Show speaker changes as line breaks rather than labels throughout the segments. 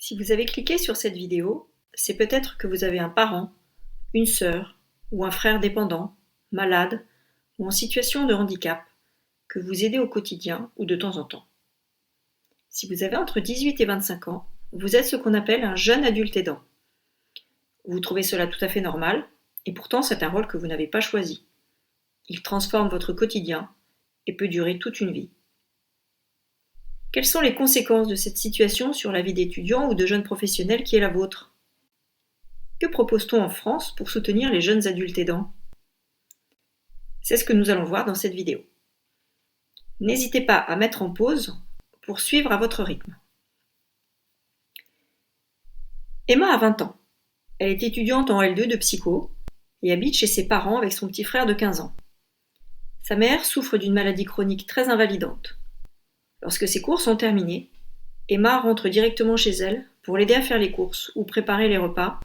Si vous avez cliqué sur cette vidéo, c'est peut-être que vous avez un parent, une sœur ou un frère dépendant, malade ou en situation de handicap, que vous aidez au quotidien ou de temps en temps. Si vous avez entre 18 et 25 ans, vous êtes ce qu'on appelle un jeune adulte aidant. Vous trouvez cela tout à fait normal, et pourtant c'est un rôle que vous n'avez pas choisi. Il transforme votre quotidien et peut durer toute une vie. Quelles sont les conséquences de cette situation sur la vie d'étudiant ou de jeune professionnel qui est la vôtre? Que propose-t-on en France pour soutenir les jeunes adultes aidants? C'est ce que nous allons voir dans cette vidéo. N'hésitez pas à mettre en pause pour suivre à votre rythme. Emma a 20 ans. Elle est étudiante en L2 de psycho et habite chez ses parents avec son petit frère de 15 ans. Sa mère souffre d'une maladie chronique très invalidante. Lorsque ses cours sont terminés, Emma rentre directement chez elle pour l'aider à faire les courses ou préparer les repas,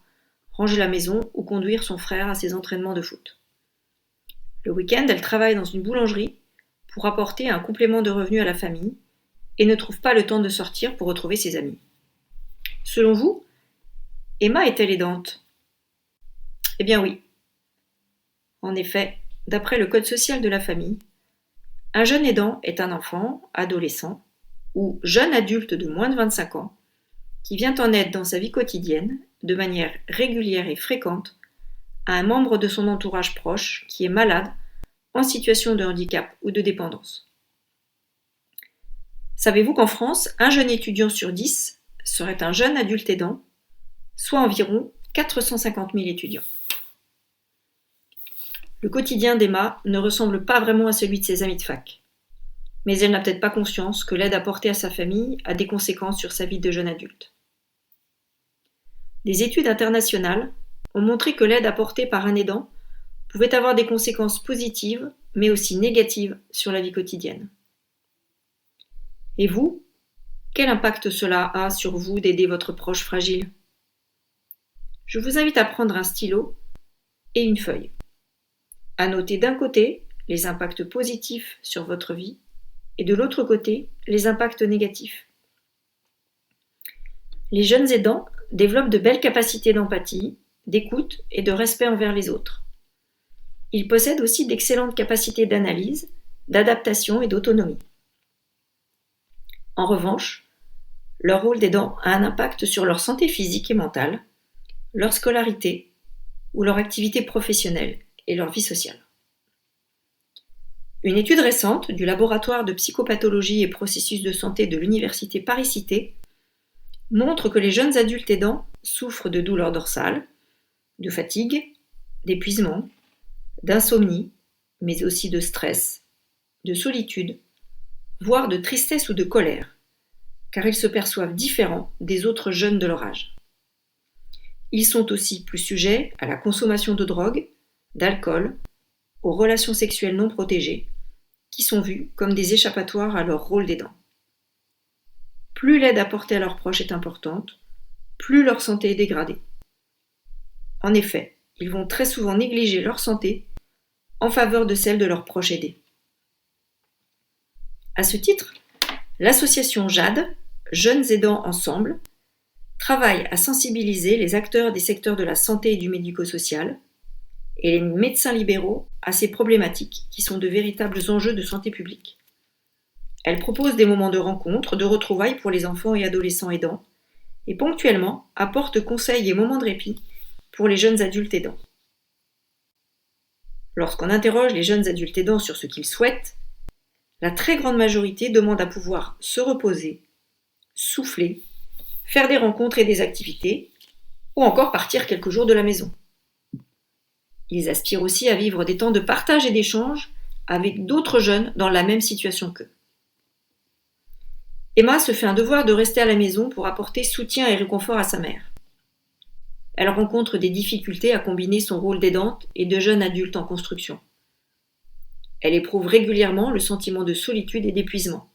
ranger la maison ou conduire son frère à ses entraînements de foot. Le week-end, elle travaille dans une boulangerie pour apporter un complément de revenu à la famille et ne trouve pas le temps de sortir pour retrouver ses amis. Selon vous, Emma est-elle aidante? Eh bien oui. En effet, d'après le Code social de la famille, un jeune aidant est un enfant, adolescent ou jeune adulte de moins de 25 ans qui vient en aide dans sa vie quotidienne, de manière régulière et fréquente, à un membre de son entourage proche qui est malade, en situation de handicap ou de dépendance. Savez-vous qu'en France, un jeune étudiant sur 10 serait un jeune adulte aidant, soit environ 450 000 étudiants. Le quotidien d'Emma ne ressemble pas vraiment à celui de ses amis de fac. Mais elle n'a peut-être pas conscience que l'aide apportée à sa famille a des conséquences sur sa vie de jeune adulte. Des études internationales ont montré que l'aide apportée par un aidant pouvait avoir des conséquences positives, mais aussi négatives sur la vie quotidienne. Et vous, quel impact cela a sur vous d'aider votre proche fragile? Je vous invite à prendre un stylo et une feuille. À noter d'un côté les impacts positifs sur votre vie et de l'autre côté les impacts négatifs. Les jeunes aidants développent de belles capacités d'empathie, d'écoute et de respect envers les autres. Ils possèdent aussi d'excellentes capacités d'analyse, d'adaptation et d'autonomie. En revanche, leur rôle d'aidant a un impact sur leur santé physique et mentale, leur scolarité ou leur activité professionnelle et leur vie sociale. Une étude récente du laboratoire de psychopathologie et processus de santé de l'université Paris-Cité montre que les jeunes adultes aidants souffrent de douleurs dorsales, de fatigue, d'épuisement, d'insomnie, mais aussi de stress, de solitude, voire de tristesse ou de colère, car ils se perçoivent différents des autres jeunes de leur âge. Ils sont aussi plus sujets à la consommation de drogue, d'alcool, aux relations sexuelles non protégées, qui sont vues comme des échappatoires à leur rôle d'aidant. Plus l'aide apportée à leurs proches est importante, plus leur santé est dégradée. En effet, ils vont très souvent négliger leur santé en faveur de celle de leurs proches aidés. À ce titre, l'association JADE, Jeunes Aidants Ensemble, travaille à sensibiliser les acteurs des secteurs de la santé et du médico-social et les médecins libéraux à ces problématiques qui sont de véritables enjeux de santé publique. Elle propose des moments de rencontre, de retrouvailles pour les enfants et adolescents aidants et ponctuellement apporte conseils et moments de répit pour les jeunes adultes aidants. Lorsqu'on interroge les jeunes adultes aidants sur ce qu'ils souhaitent, la très grande majorité demande à pouvoir se reposer, souffler, faire des rencontres et des activités, ou encore partir quelques jours de la maison. Ils aspirent aussi à vivre des temps de partage et d'échange avec d'autres jeunes dans la même situation qu'eux. Emma se fait un devoir de rester à la maison pour apporter soutien et réconfort à sa mère. Elle rencontre des difficultés à combiner son rôle d'aidante et de jeune adulte en construction. Elle éprouve régulièrement le sentiment de solitude et d'épuisement.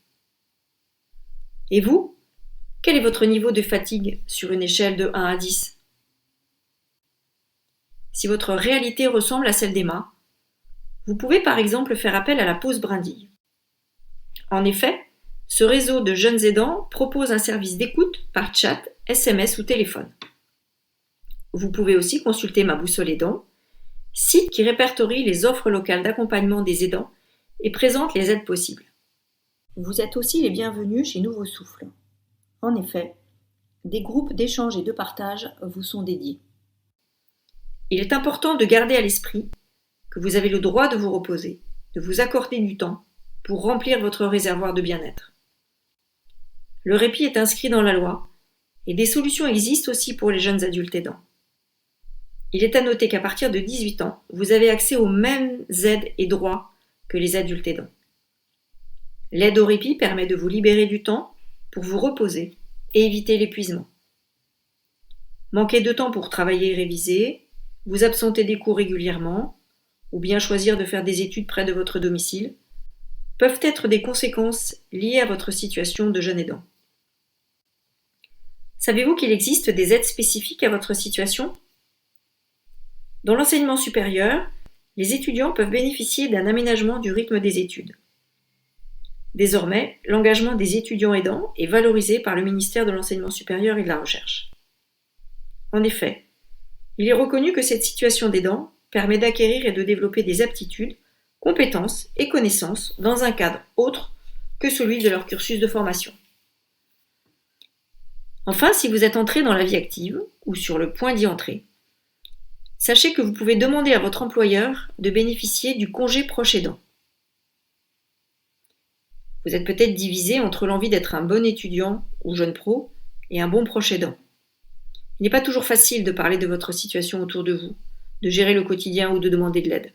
Et vous, quel est votre niveau de fatigue sur une échelle de 1 à 10? Si votre réalité ressemble à celle d'Emma, vous pouvez par exemple faire appel à la pause brindille. En effet, ce réseau de jeunes aidants propose un service d'écoute par chat SMS ou téléphone. Vous pouvez aussi consulter Ma Boussole Aidant, site qui répertorie les offres locales d'accompagnement des aidants et présente les aides possibles. Vous êtes aussi les bienvenus chez Nouveau Souffle. En effet, des groupes d'échange et de partage vous sont dédiés. Il est important de garder à l'esprit que vous avez le droit de vous reposer, de vous accorder du temps pour remplir votre réservoir de bien-être. Le répit est inscrit dans la loi et des solutions existent aussi pour les jeunes adultes aidants. Il est à noter qu'à partir de 18 ans, vous avez accès aux mêmes aides et droits que les adultes aidants. L'aide au répit permet de vous libérer du temps pour vous reposer et éviter l'épuisement. Manquer de temps pour travailler et réviser, vous absenter des cours régulièrement, ou bien choisir de faire des études près de votre domicile, peuvent être des conséquences liées à votre situation de jeune aidant. Savez-vous qu'il existe des aides spécifiques à votre situation ? Dans l'enseignement supérieur, les étudiants peuvent bénéficier d'un aménagement du rythme des études. Désormais, l'engagement des étudiants aidants est valorisé par le ministère de l'Enseignement supérieur et de la Recherche. En effet, il est reconnu que cette situation d'aidant permet d'acquérir et de développer des aptitudes, compétences et connaissances dans un cadre autre que celui de leur cursus de formation. Enfin, si vous êtes entré dans la vie active ou sur le point d'y entrer, sachez que vous pouvez demander à votre employeur de bénéficier du congé proche aidant. Vous êtes peut-être divisé entre l'envie d'être un bon étudiant ou jeune pro et un bon proche aidant. Il n'est pas toujours facile de parler de votre situation autour de vous, de gérer le quotidien ou de demander de l'aide.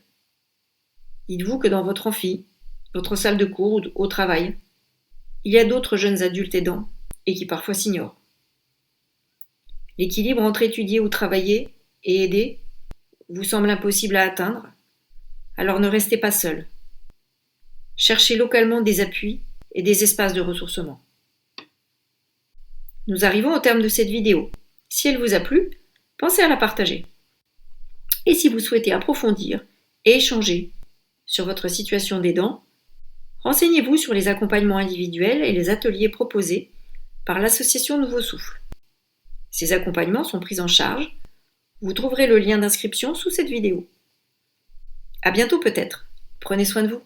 Dites-vous que dans votre amphi, votre salle de cours ou au travail, il y a d'autres jeunes adultes aidants et qui parfois s'ignorent. L'équilibre entre étudier ou travailler et aider vous semble impossible à atteindre, alors ne restez pas seul. Cherchez localement des appuis et des espaces de ressourcement. Nous arrivons au terme de cette vidéo. Si elle vous a plu, pensez à la partager. Et si vous souhaitez approfondir et échanger sur votre situation d'aidant, renseignez-vous sur les accompagnements individuels et les ateliers proposés par l'association Nouveau Souffle. Ces accompagnements sont pris en charge. Vous trouverez le lien d'inscription sous cette vidéo. À bientôt peut-être. Prenez soin de vous.